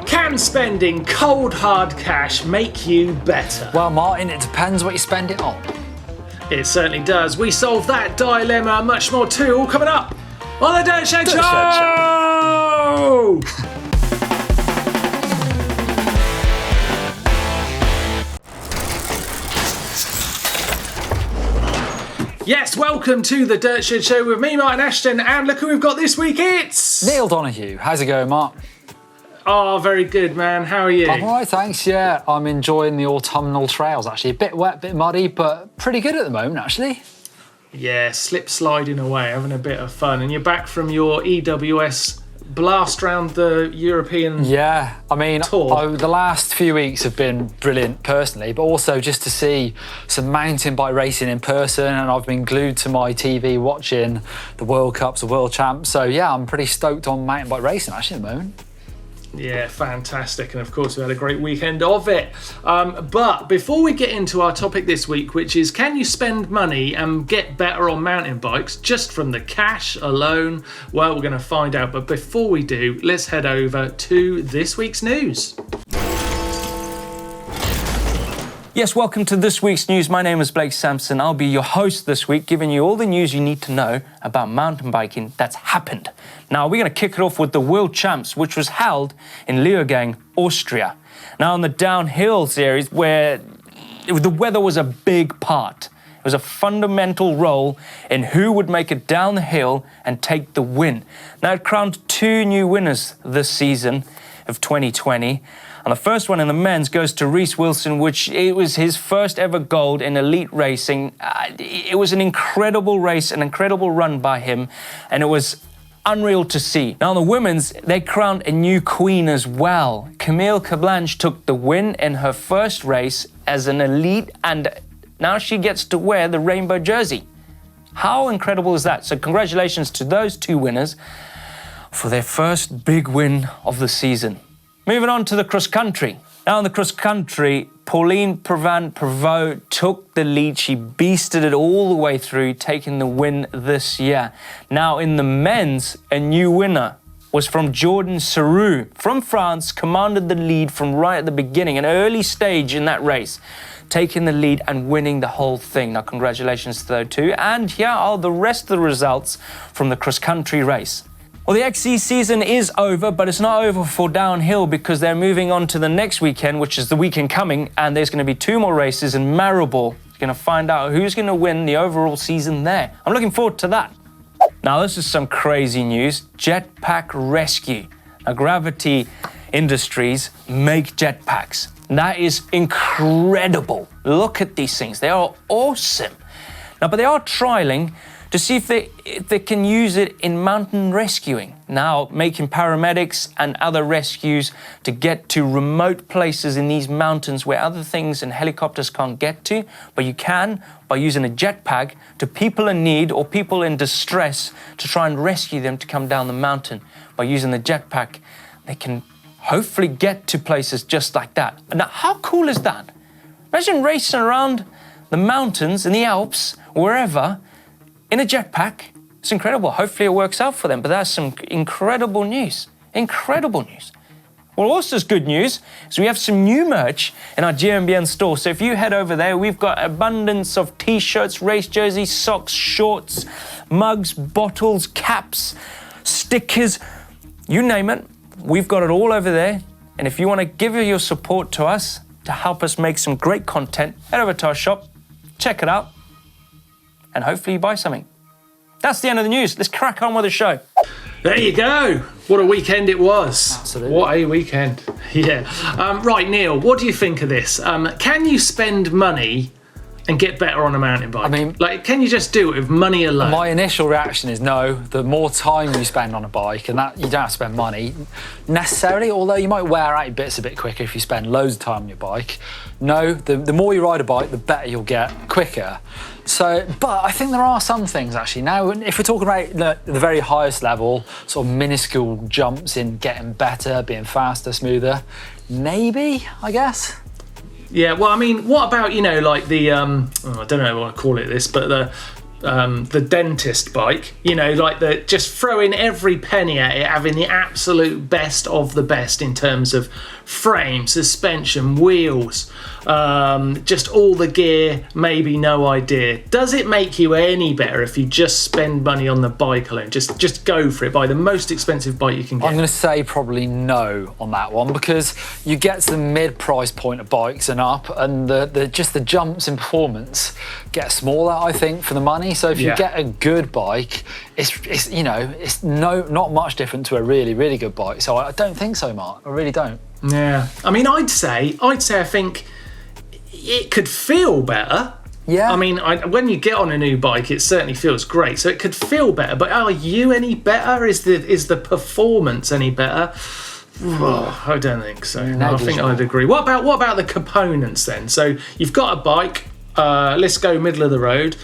Can spending cold hard cash make you better? Well, Martin, it depends what you spend it on. It certainly does. We solve that dilemma and much more too, all coming up on the Dirt Shed Show! Yes, welcome to the Dirt Shed Show with me, Martyn Ashton, and look who we've got this week, it's... Neil Donoghue. How's it going, Mark? Oh, very good, man. How are you? I'm all right, thanks, yeah. I'm enjoying the autumnal trails, actually. A bit wet, bit muddy, but pretty good at the moment, actually. Yeah, slip sliding away, having a bit of fun. And you're back from your EWS blast round the European tour. The last few weeks have been brilliant personally, but also just to see some mountain bike racing in person, and I've been glued to my TV watching the World Cups, the World Champs. So yeah, I'm pretty stoked on mountain bike racing actually at the moment. Yeah, fantastic. And of course, we had a great weekend of it. But before we get into our topic this week, which is can you spend money and get better on mountain bikes just from the cash alone? Well, we're going to find out. But before we do, let's head over to this week's news. Yes, welcome to this week's news. My name is Blake Sampson. I'll be your host this week, giving you all the news you need to know about mountain biking that's happened. Now, we're going to kick it off with the World Champs, which was held in Uygar, Austria. Now, in the downhill series, where the weather was a big part. It was a fundamental role in who would make it down the hill and take the win. Now, it crowned two new winners this season of 2020. And the first one in the men's goes to Reece Wilson, which it was his first ever gold in elite racing. It was an incredible race, an incredible run by him, and it was unreal to see. Now, in the women's, they crowned a new queen as well. Camille Cablanche took the win in her first race as an elite, and now she gets to wear the rainbow jersey. How incredible is that? So congratulations to those two winners for their first big win of the season. Moving on to the cross country. Now in the cross country, Pauline Prevot took the lead. She beasted it all the way through, taking the win this year. Now in the men's, a new winner was from Jordan Sarrou from France, commanded the lead from right at the beginning, an early stage in that race, taking the lead and winning the whole thing. Now congratulations to those two. And here are the rest of the results from the cross country race. Well, the XC season is over, but it's not over for downhill because they're moving on to the next weekend, which is the weekend coming, and there's going to be two more races in Maribor. You're going to find out who's going to win the overall season there. I'm looking forward to that. Now, this is some crazy news. Jetpack rescue. Now, Gravity Industries make jetpacks. That is incredible. Look at these things. They are awesome. Now, but they are trialing to see if they can use it in mountain rescuing. Now, making paramedics and other rescues to get to remote places in these mountains where other things and helicopters can't get to, but you can by using a jetpack to people in need or people in distress to try and rescue them to come down the mountain. By using the jetpack, they can hopefully get to places just like that. Now, how cool is that? Imagine racing around the mountains in the Alps, wherever, in a jetpack. It's incredible. Hopefully it works out for them, but that's some incredible news. Incredible news. Well, also good news is we have some new merch in our GMBN store. So if you head over there, we've got abundance of t-shirts, race jerseys, socks, shorts, mugs, bottles, caps, stickers, you name it. We've got it all over there. And if you want to give your support to us to help us make some great content, head over to our shop, check it out, and hopefully you buy something. That's the end of the news. Let's crack on with the show. There you go. What a weekend it was. Absolutely. What a weekend. Yeah. Right, Neil, what do you think of this? Can you spend money and get better on a mountain bike? I mean, can you just do it with money alone? My initial reaction is no. The more time you spend on a bike, and that you don't have to spend money necessarily, although you might wear out your bits a bit quicker if you spend loads of time on your bike. No, the more you ride a bike, the better you'll get quicker. So, but I think there are some things actually. Now, if we're talking about the very highest level, sort of minuscule jumps in getting better, being faster, smoother, maybe, I guess. Yeah, well, I mean, what about, like the, I don't know what I call it this, but the dentist bike, like just throwing every penny at it, having the absolute best of the best in terms of frame, suspension, wheels, just all the gear, maybe no idea. Does it make you any better if you just spend money on the bike alone? Just go for it, buy the most expensive bike you can get. I'm going to say probably no on that one, because you get to the mid-price point of bikes and up, and the jumps in performance get smaller, I think, for the money. So if you get a good bike, it's not much different to a really, really good bike. So I don't think so, Mark. I really don't. Yeah, I mean, I'd say I think it could feel better. Yeah. I mean, when you get on a new bike, it certainly feels great. So it could feel better. But are you any better? Is the performance any better? Oh, I don't think so. No, I think I'd agree. What about the components then? So you've got a bike. Let's go middle of the road.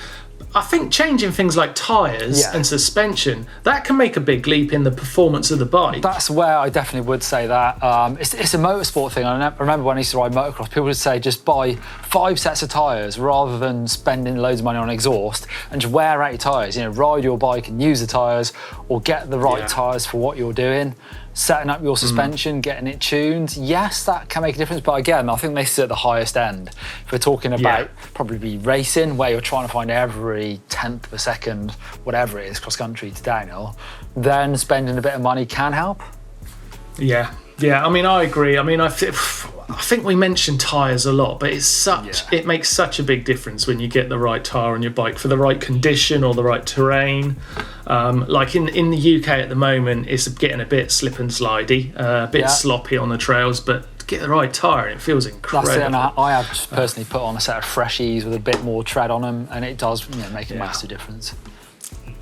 I think changing things like tyres and suspension, that can make a big leap in the performance of the bike. That's where I definitely would say that. It's a motorsport thing. I remember when I used to ride motocross, people would say just buy 5 sets of tyres rather than spending loads of money on exhaust, and just wear out your tyres. Ride your bike and use the tyres, or get the right tyres for what you're doing. Setting up your suspension, getting it tuned, yes, that can make a difference. But again, I think this is at the highest end. If we're talking about probably racing, where you're trying to find every 10th of a second, whatever it is, cross country to downhill, then spending a bit of money can help. Yeah. I mean, I agree. I mean, I think we mentioned tyres a lot, but it makes such a big difference when you get the right tyre on your bike for the right condition or the right terrain. Like in the UK at the moment, it's getting a bit slip and slidey, a bit sloppy on the trails, but get the right tyre and it feels incredible. That's it, and I have just personally put on a set of freshies with a bit more tread on them, and it does make a massive difference.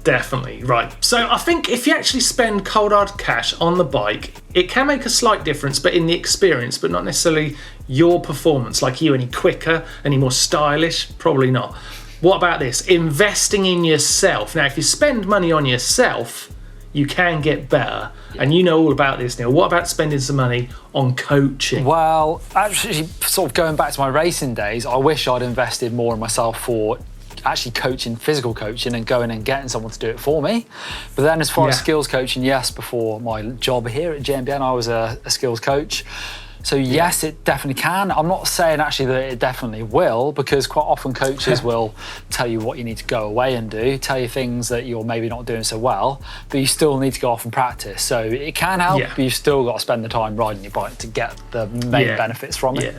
Definitely, right. So I think if you actually spend cold hard cash on the bike, it can make a slight difference, but in the experience, but not necessarily your performance. Like, you any quicker, any more stylish? Probably not. What about this? Investing in yourself. Now, if you spend money on yourself, you can get better. And you know all about this, Neil. What about spending some money on coaching? Well, actually, sort of going back to my racing days, I wish I'd invested more in myself for actually coaching, physical coaching, and going and getting someone to do it for me. But then as far as skills coaching, yes, before my job here at GMBN, I was a skills coach. So yes, it definitely can. I'm not saying actually that it definitely will, because quite often coaches will tell you what you need to go away and do, tell you things that you're maybe not doing so well, but you still need to go off and practice. So it can help, but you've still got to spend the time riding your bike to get the main benefits from it.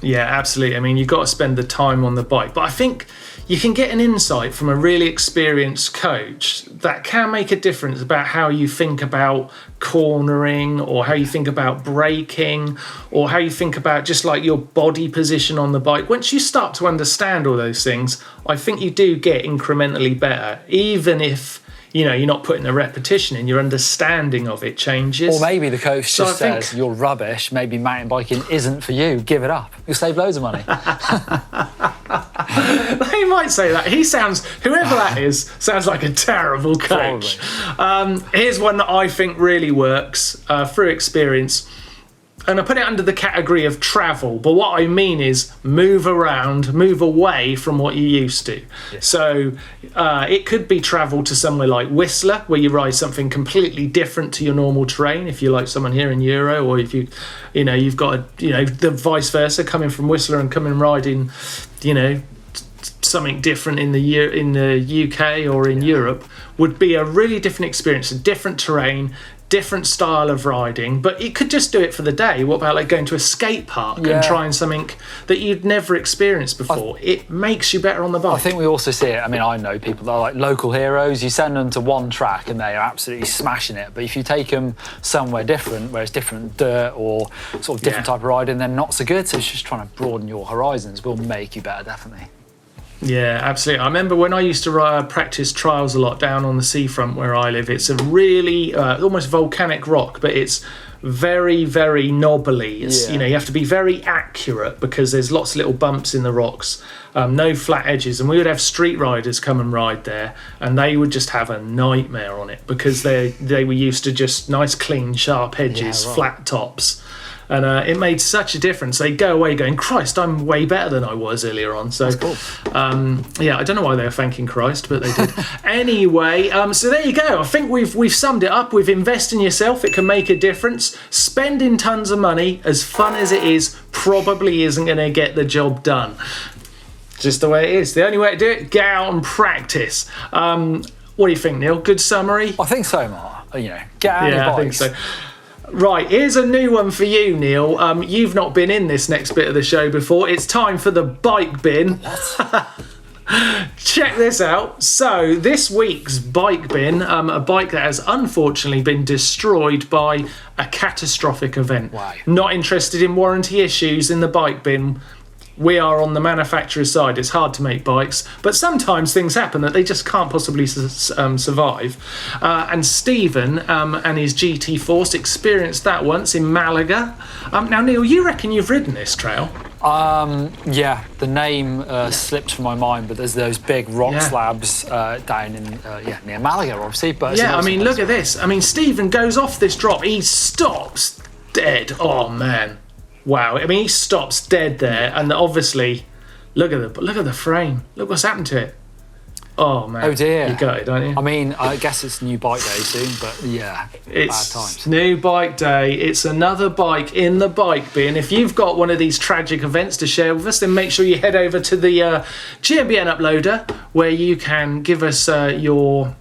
Yeah, absolutely. I mean, you've got to spend the time on the bike. But I think you can get an insight from a really experienced coach that can make a difference about how you think about cornering, or how you think about braking, or how you think about just like your body position on the bike. Once you start to understand all those things, I think you do get incrementally better, even if you're not putting the repetition in, your understanding of it changes. Or maybe the coach just says, you're rubbish, maybe mountain biking isn't for you, give it up. You'll save loads of money. They might say that. Whoever that is, sounds like a terrible coach. Here's one that I think really works through experience. And I put it under the category of travel, but what I mean is move around, move away from what you used to. Yeah. So it could be travel to somewhere like Whistler, where you ride something completely different to your normal terrain. If you're like someone here in Euro, or if you've got the vice versa, coming from Whistler and coming riding, something different in the UK or in Europe, would be a really different experience, a different terrain, different style of riding. But you could just do it for the day. What about like going to a skate park and trying something that you'd never experienced before? It makes you better on the bike. I think we also see it. I mean, I know people that are like local heroes. You send them to one track and they are absolutely smashing it. But if you take them somewhere different, where it's different dirt or sort of different type of riding, they're not so good. So it's just trying to broaden your horizons will make you better, definitely. Yeah, absolutely. I remember when I used to practice trials a lot down on the seafront where I live. It's a really almost volcanic rock, but it's very, very knobbly. It's, Yeah. you know, you have to be very accurate because there's lots of little bumps in the rocks, no flat edges. And we would have street riders come and ride there, and they would just have a nightmare on it because they were used to just nice, clean, sharp edges, Yeah, right. flat tops. And it made such a difference. They'd go away going, Christ, I'm way better than I was earlier on. So, cool. yeah, I don't know why they were thanking Christ, but they did. Anyway, so there you go. I think we've summed it up. We've invested in yourself. It can make a difference. Spending tons of money, as fun as it is, probably isn't going to get the job done. Just the way it is. The only way to do it, get out and practice. What do you think, Neil? Good summary? I think so, Mark. You know, get out Yeah, your I think bikes. so. Right, here's a new one for you, Neil. You've not been in this next bit of the show before. It's time for the bike bin. Check this out. So, this week's bike bin, a bike that has unfortunately been destroyed by a catastrophic event. Wow. Not interested in warranty issues in the bike bin. We are on the manufacturer's side. It's hard to make bikes, but sometimes things happen that they just can't possibly survive. And Stephen and his GT Force experienced that once in Malaga. Now, Neil, you reckon you've ridden this trail? Yeah, the name slipped from my mind, but there's those big rock Yeah. slabs down in near Malaga, obviously. But it's Yeah, I nice mean, place. look at this. I mean, Stephen goes off this drop. He stops dead. Oh, man. Wow. I mean, he stops dead there. And obviously, look at the frame. Look what's happened to it. Oh, man. Oh, dear. You got it, don't you? I mean, I guess it's new bike day soon, but yeah, It's bad times. new bike day. It's another bike in the bike bin. If you've got one of these tragic events to share with us, then make sure you head over to the GMBN uploader where you can give us your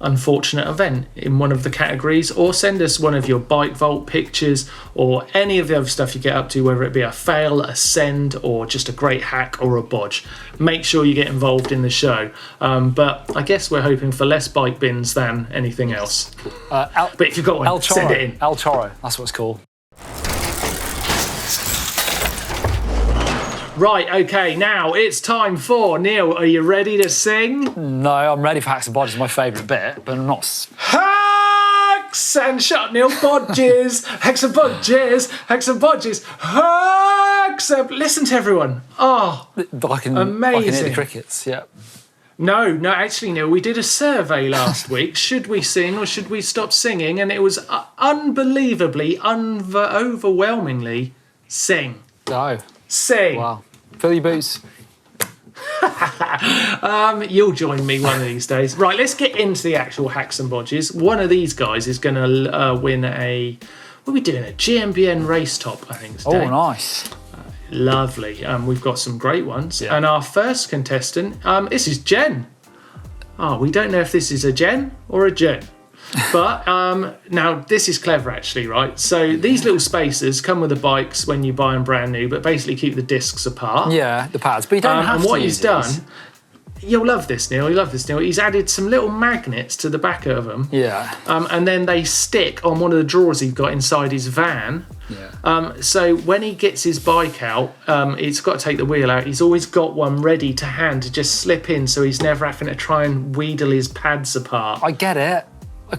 unfortunate event in one of the categories, or send us one of your bike vault pictures or any of the other stuff you get up to, whether it be a fail, a send, or just a great hack or a bodge. Make sure you get involved in the show. But I guess we're hoping for less bike bins than anything else. But if you've got one, send it in. El Choro, that's what it's called. Right, okay, now it's time for Neil. Are you ready to sing? No, I'm ready for hacks and bodges. My favourite bit, but I'm not. Hacks and shut up, Neil. Bodges, hacks and bodges, hacks and bodges, hacks. Listen to everyone. Oh, I can hear amazing. the crickets. Yeah. no, actually, Neil, we did a survey last week. Should we sing or should we stop singing? And it was unbelievably, overwhelmingly sing. No. Sing. Wow. Fill your boots. You'll join me one of these days. Right, let's get into the actual hacks and bodges. One of these guys is going to win a... What are we doing? A GMBN race top, I think. Oh, nice. Lovely. We've got some great ones. Yeah. And our first contestant, this is Jen. Oh, we don't know if this is a Jen or a Jen. But now this is clever actually, right? So these little spacers come with the bikes when you buy them brand new, but basically keep the discs apart. Yeah, the pads, but you don't have And to what use he's done, these. you'll love this, Neil. You'll love this, Neil. He's added some little magnets to the back of them. Yeah. And then they stick on one of the drawers he's got inside his van. Yeah. So when he gets his bike out, he's got to take the wheel out. He's always got one ready to hand to just slip in, so he's never having to try and wheedle his pads apart. I get it.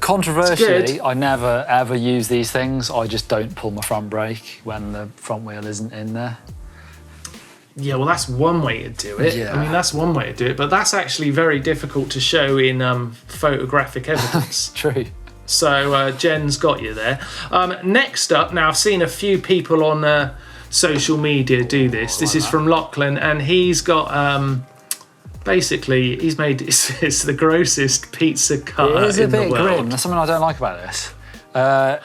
Controversially, I never ever use these things. I just don't pull my front brake when the front wheel isn't in there. Yeah, well, that's one way to do it. Yeah. I mean, that's one way to do it, but that's actually very difficult to show in photographic evidence. True. So Jen's got you there. Next up, now I've seen a few people on social media do this. This is from Lachlan, and he's got basically he's made it's the grossest pizza cutter It is a in the bit world. grim. That's something I don't like about this.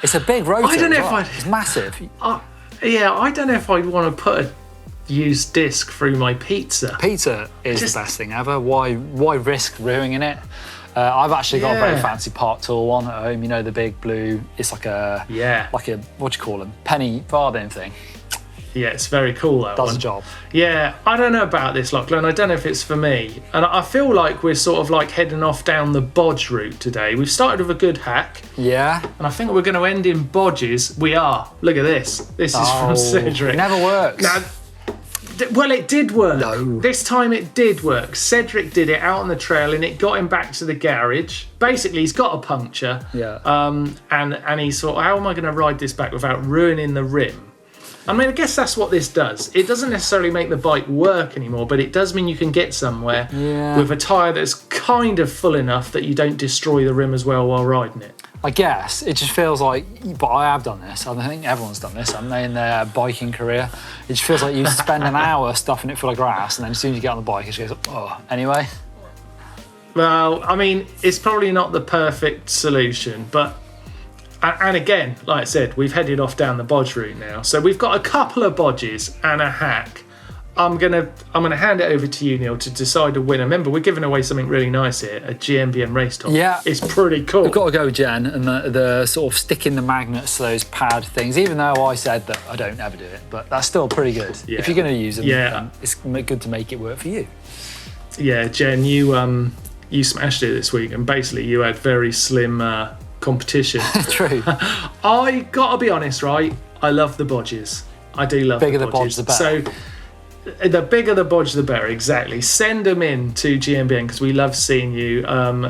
It's a big rotor. I don't know as if well. I'd- It's massive. Yeah, I don't know if I'd want to put a used disc through my pizza. Pizza is Just- the best thing ever. Why risk ruining it? I've actually got a very Yeah. fancy part tool one at home. You know, the big blue. It's like a what do you call them? Penny farthing thing. Yeah, it's very cool, that Does one. the job. Yeah, I don't know about this, Lachlan. I don't know if it's for me. And I feel like we're sort of like heading off down the bodge route today. We've started with a good hack, Yeah. and I think we're going to end in bodges. We are. Look at this. This is from Cedric. It never works. Now, Well, it did work. No. This time it did work. Cedric did it out on the trail and it got him back to the garage. Basically, he's got a puncture. Yeah. And he thought, how am I going to ride this back without ruining the rim? I mean, I guess that's what this does. It doesn't necessarily make the bike work anymore, but it does mean you can get somewhere with a tyre that's kind of full enough that you don't destroy the rim as well while riding it. I guess it just feels like, but I have done this. I think everyone's done this, haven't they, in their biking career? It just feels like you spend an hour stuffing it full of grass, and then as soon as you get on the bike, it just goes, oh. Anyway. Well, I mean, it's probably not the perfect solution, but and again, like I said, we've headed off down the Bodge route now, so we've got a couple of Bodges and a hack. I'm gonna hand it over to you, Neil, to decide a winner. Remember, we're giving away something really nice here, a GMBN race top. Yeah. It's pretty cool. We've got to go with Jen and the sort of sticking the magnets to those pad things, even though I said that I don't ever do it, but that's still pretty good. Yeah. If you're going to use them, then it's good to make it work for you. Yeah, Jen, you smashed it this week, and basically you had very slim competition. True. I gotta be honest, right? I love the Bodges. I do love Bigger the Bodges. the Bodge, the better. So the bigger the Bodge, the better. Exactly. Send them in to GMBN because we love seeing you,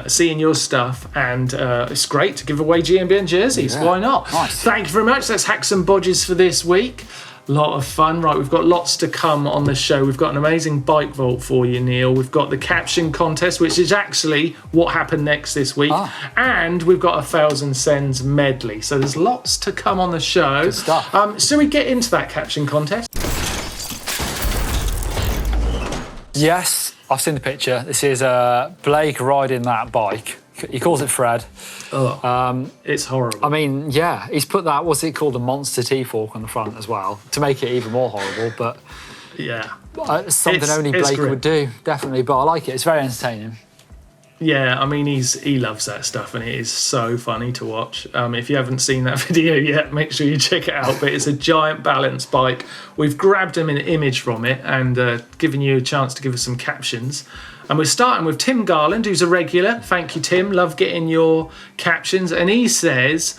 seeing your stuff, and it's great to give away GMBN jerseys. Yeah. Why not? Nice. Thank you very much. Let's hack some Bodges for this week. Lot of fun. Right, we've got lots to come on the show. We've got an amazing bike vault for you, Neil. We've got the Caption Contest, which is actually what happened next this week. And we've got a 1,000 Sends medley. So there's lots to come on the show. Good stuff. So we get into that Caption Contest. Yes, I've seen the picture. This is Blake riding that bike. He calls it Fred. It's horrible. I mean, yeah, he's put that, what's it called, the Monster T-fork on the front as well, to make it even more horrible, but yeah, something only Blake would do, definitely, but I like it. It's very entertaining. Yeah, I mean, he loves that stuff, and it is so funny to watch. If you haven't seen that video yet, make sure you check it out. But it's a giant balance bike. We've grabbed him an image from it and given you a chance to give us some captions. And we're starting with Tim Garland, who's a regular. Thank you, Tim. Love getting your captions. And he says,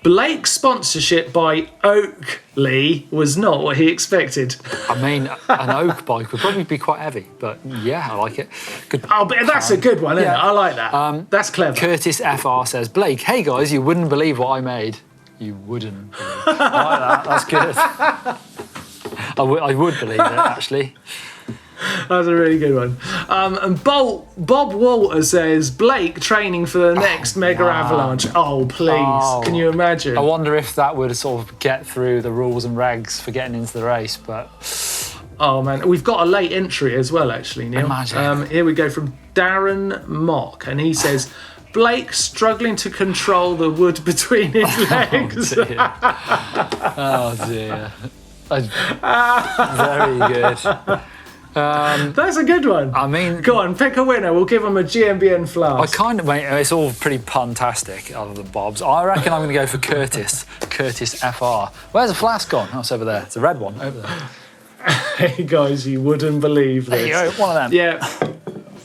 Blake's sponsorship by Oakley was not what he expected. I mean, an Oak bike would probably be quite heavy, but yeah, I like it. Good. Oh, but that's a good one, isn't it? I like that. That's clever. Curtis FR says, Blake, hey guys, you wouldn't believe what I made. You wouldn't believe. I like that. That's good. I would believe it, actually. That's a really good one. And Bob Walter says, Blake training for the next Mega Avalanche. Oh, please. Can you imagine? I wonder if that would sort of get through the rules and regs for getting into the race, but... Oh, man. We've got a late entry as well, actually, Neil. Imagine. Here we go from Darren Mock, and he says, Blake struggling to control the wood between his legs. Oh, dear. Very good. That's a good one. I mean, go on, pick a winner. We'll give him a GMBN flask. It's all pretty puntastic, other than Bob's. I reckon I'm going to go for Curtis FR. Where's the flask gone? Oh, it's over there. It's a red one over there. Hey guys, you wouldn't believe this. There you go, one of them. Yeah.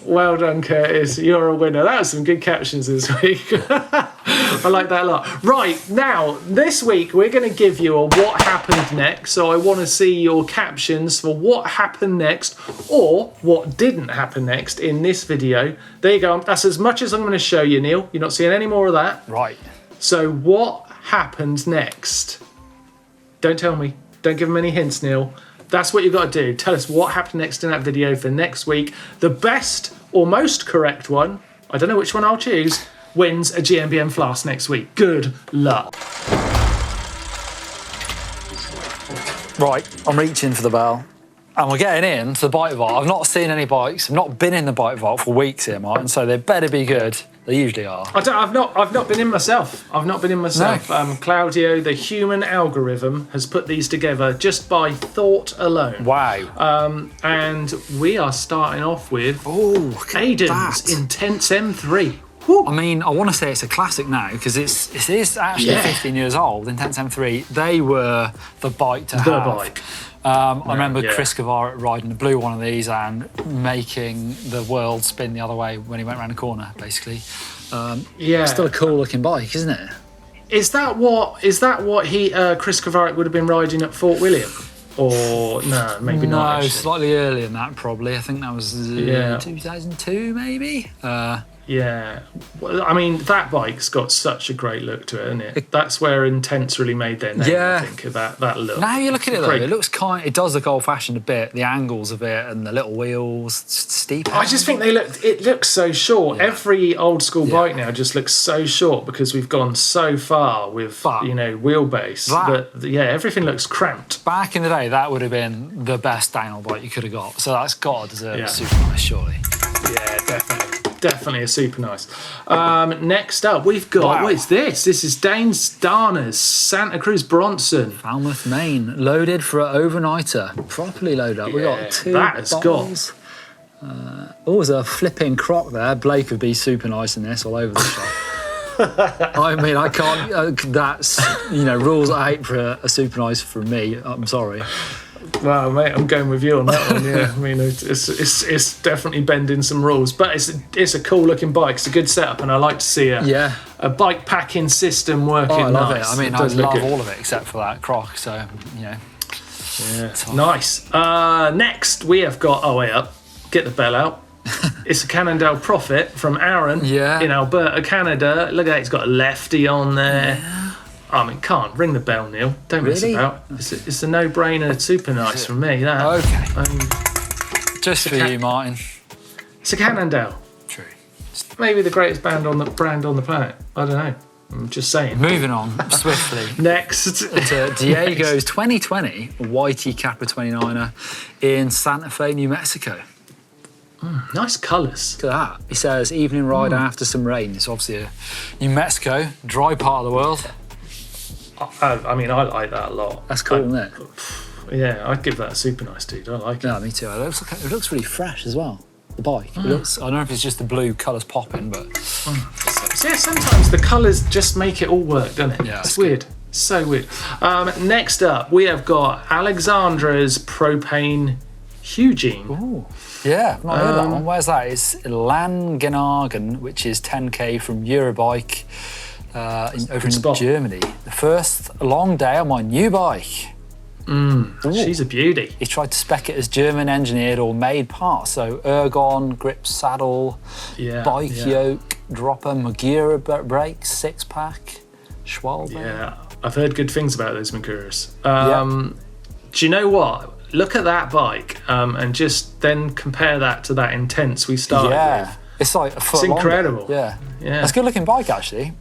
Well done, Curtis. You're a winner. That was some good captions this week. I like that a lot. Right, now, this week, we're going to give you a what happened next. So I want to see your captions for what happened next or what didn't happen next in this video. There you go. That's as much as I'm going to show you, Neil. You're not seeing any more of that. Right. So what happened next? Don't tell me. Don't give them any hints, Neil. That's what you've got to do. Tell us what happened next in that video for next week. The best or most correct one, I don't know which one I'll choose, wins a GMBN flask next week. Good luck. Right, I'm reaching for the bell. And we're getting into the bike vault. I've not seen any bikes. I've not been in the bike vault for weeks here, Martin, so they better be good. They usually are. I've not been in myself. No. Claudio, the human algorithm, has put these together just by thought alone. Wow. And we are starting off with Aiden's Intense M3. Woo. I mean, I want to say it's a classic now because it is actually 15 years old. Intense M3. They were the bike to have. The bike. I remember Chris Cavara riding the blue one of these and making the world spin the other way when he went around the corner, basically. Still a cool looking bike, isn't it? Is that what he Chris Cavara would have been riding at Fort William? Or no, maybe no, not. No, actually. slightly earlier than that probably. I think that was 2002 maybe. Yeah, well, I mean that bike's got such a great look to it, isn't it? That's where Intense really made their name. Yeah. I think that look. Now you look at it though, Great. it looks it does look old-fashioned a bit. The angles of it and the little wheels, steep. I just think it looks so short. Yeah. Every old school bike now just looks so short because we've gone so far with wheelbase. Everything looks cramped. Back in the day, that would have been the best downhill bike you could have got. So that's got to deserve a super nice, surely. Yeah, definitely a super nice. Next up, we've got what is this? This is Dane's Darner's Santa Cruz Bronson. Falmouth, Maine, loaded for an overnighter, properly loaded up. We got 2 bottles. There's a flipping croc there. Blake would be super nice in this all over the shop. I mean, I can't. That's rules I hate for a super nice for me. I'm sorry. Well, mate, I'm going with you on that one. Yeah, I mean, it's definitely bending some rules, but it's a cool looking bike. It's a good setup, and I like to see a bike packing system working. I love nice. it. I mean, I love all of it except for that croc. So Yeah, nice. Next, we have got. Oh, wait up. Get the bell out. It's a Cannondale Prophet from Aaron in Alberta, Canada. Look at that, he's got a lefty on there. Yeah. I mean, can't ring the bell, Neil. Don't mess about. It's a no-brainer. Super nice from me. That. Okay. Just for you, Martin. It's a Cannondale. True. Maybe the greatest brand on the planet. I don't know. I'm just saying. Moving on swiftly. Next. To Diego's 2020 Whitey Kappa 29er in Santa Fe, New Mexico. Nice colours. Look at that. He says, evening ride after some rain. It's obviously a New Mexico, dry part of the world. I mean, I like that a lot. That's cool, isn't it? Yeah, I'd give that a super nice, dude. I like it. Yeah, me too. It looks really fresh as well. The bike. It looks. I don't know if it's just the blue colours popping, but So yeah, sometimes the colours just make it all work, don't it? Yeah, it's weird. So weird. Next up, we have got Alexandra's Propane Eugene. Ooh. Yeah, I've not heard that one. Where's that? It's Langenhagen, which is 10k from Eurobike over in Germany. The first long day on my new bike. She's a beauty. He tried to spec it as German engineered or made parts. So ergon, grip saddle, bike yoke, dropper, Magura brakes, 6-pack, Schwalbe. Yeah, I've heard good things about those Maguras. Do you know what? Look at that bike and just then compare that to that Intense we started with. It's like a foot It's incredible. Longer. Yeah. That's a good looking bike actually.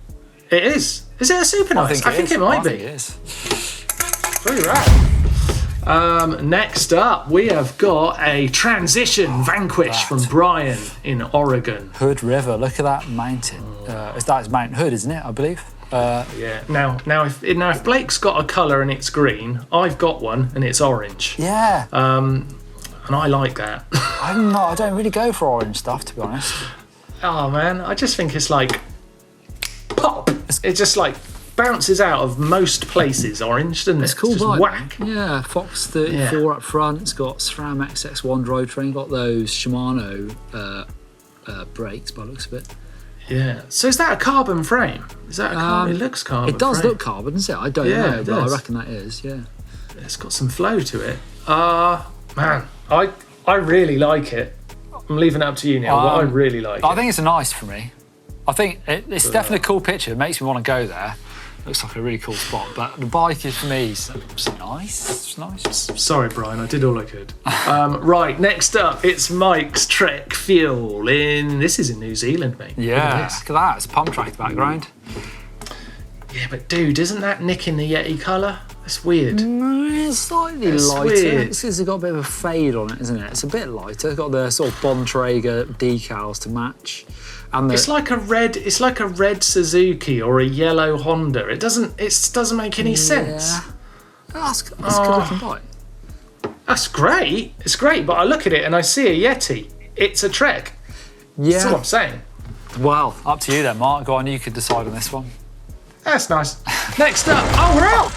It is. Is it a super nice? I think it might be. It is. Very rad. Next up, we have got a Transition Vanquish from Brian in Oregon. Hood River. Look at that mountain. That's Mount Hood, isn't it? I believe. Yeah. Now, if Blake's got a colour and it's green, I've got one and it's orange. Yeah. And I like that. I don't really go for orange stuff, to be honest. Oh man, I just think it's like pop. It just like bounces out of most places orange, doesn't it? It's cool, just bike. whack. Yeah, Fox 34 up front. It's got SRAM XX1 drivetrain. Got those Shimano brakes by the looks of it. Yeah. So is that a carbon frame? Is that a carbon? It looks carbon. It does frame. look carbon, doesn't it? I don't know, but I reckon that is. Yeah. It's got some flow to it. Man, I really like it. I'm leaving it up to you now. But I really like it. I think it's a nice for me. I think it's definitely a cool picture. It makes me want to go there. Looks like a really cool spot. But the bike is for me it's nice. It's nice. Sorry, Brian. I did all I could. Right. Next up, it's Mike's Trek Fuel this is in New Zealand, mate. Yeah. Look at that. It's a pump track in the background. Yeah, but dude, isn't that nicking the Yeti colour? That's weird. It's slightly lighter. Weird. It's got a bit of a fade on it, isn't it? It's a bit lighter. It's got the sort of Bontrager decals to match. And it's like a red Suzuki or a yellow Honda. It doesn't make any sense. That's a good looking bike. That's great. It's great, but I look at it and I see a Yeti. It's a Trek. Yeah. That's what I'm saying. Well, up to you then, Mark. Go on, you could decide on this one. That's nice. Next up, we're out.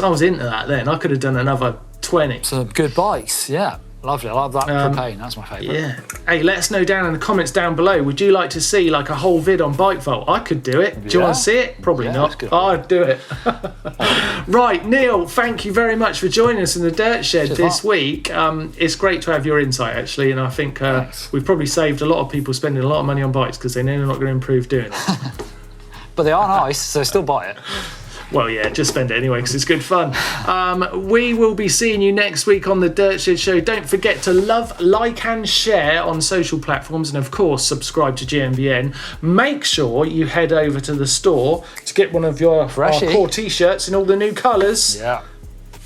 I was into that then. I could have done another 20. Some good bikes, yeah. Lovely. I love that propane. That's my favourite. Yeah. Hey, let us know down in the comments down below. Would you like to see like a whole vid on Bike Vault? I could do it. Do you want to see it? Probably not. I'd do it. Right, Neil, thank you very much for joining us in the Dirt Shed this week. It's great to have your insight, actually, and I think we've probably saved a lot of people spending a lot of money on bikes because they know they're not going to improve doing it. But they are nice, so still buy it. Well, yeah, just spend it anyway because it's good fun. We will be seeing you next week on the Dirt Shed Show. Don't forget to love, like and share on social platforms, and of course subscribe to GMBN. Make sure you head over to the store to get one of our core t-shirts in all the new colours. Yeah.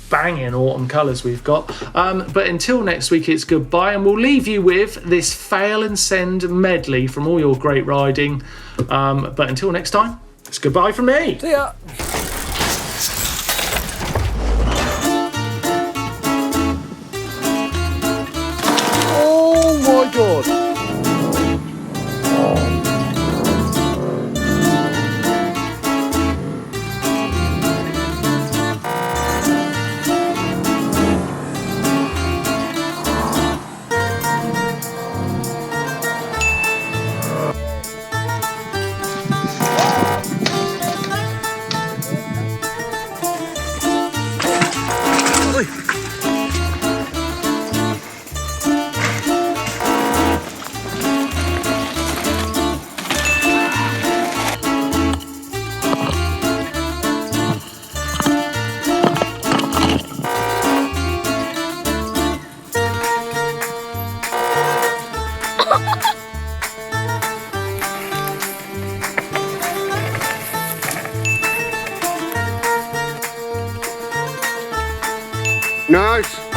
Banging autumn colours we've got. But until next week, it's goodbye, and we'll leave you with this fail and send medley from all your great riding. But until next time, it's goodbye from me. See ya. Oh my God. Nice.